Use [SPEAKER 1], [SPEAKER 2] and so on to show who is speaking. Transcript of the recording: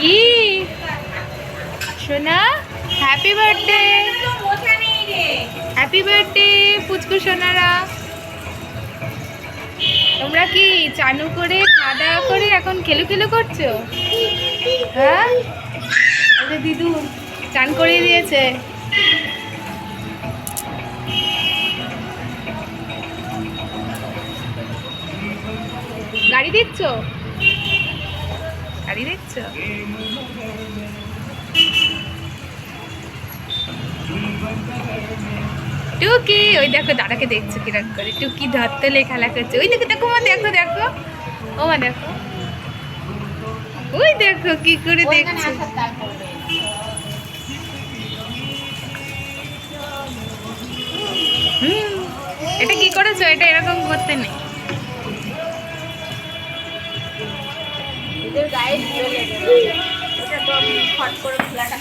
[SPEAKER 1] কি সোনা? Happy birthday, happy birthday পুচকু সোনারা। তোমরা কি চানু করে খাওয়া দাওয়া করে এখন খেলু খেলু করছো? হ্যাঁ, দিদু চান করিয়ে দিয়েছে। গাড়ি দিচ্ছ? গাড়ি দিচ্ছ? টুকি ওই দেখো দাদাকে দেখছো কিরকম করে, টুকি ধরতলে খেলা করছে। ওই দেখো দেখো মা, দেখো দেখো ও মা, দেখো ওই দেখো কি করে দেখছো। এটা কি করেছো? এটা এরকম করতে নেই।
[SPEAKER 2] গায়ে ফট করে খোলাটা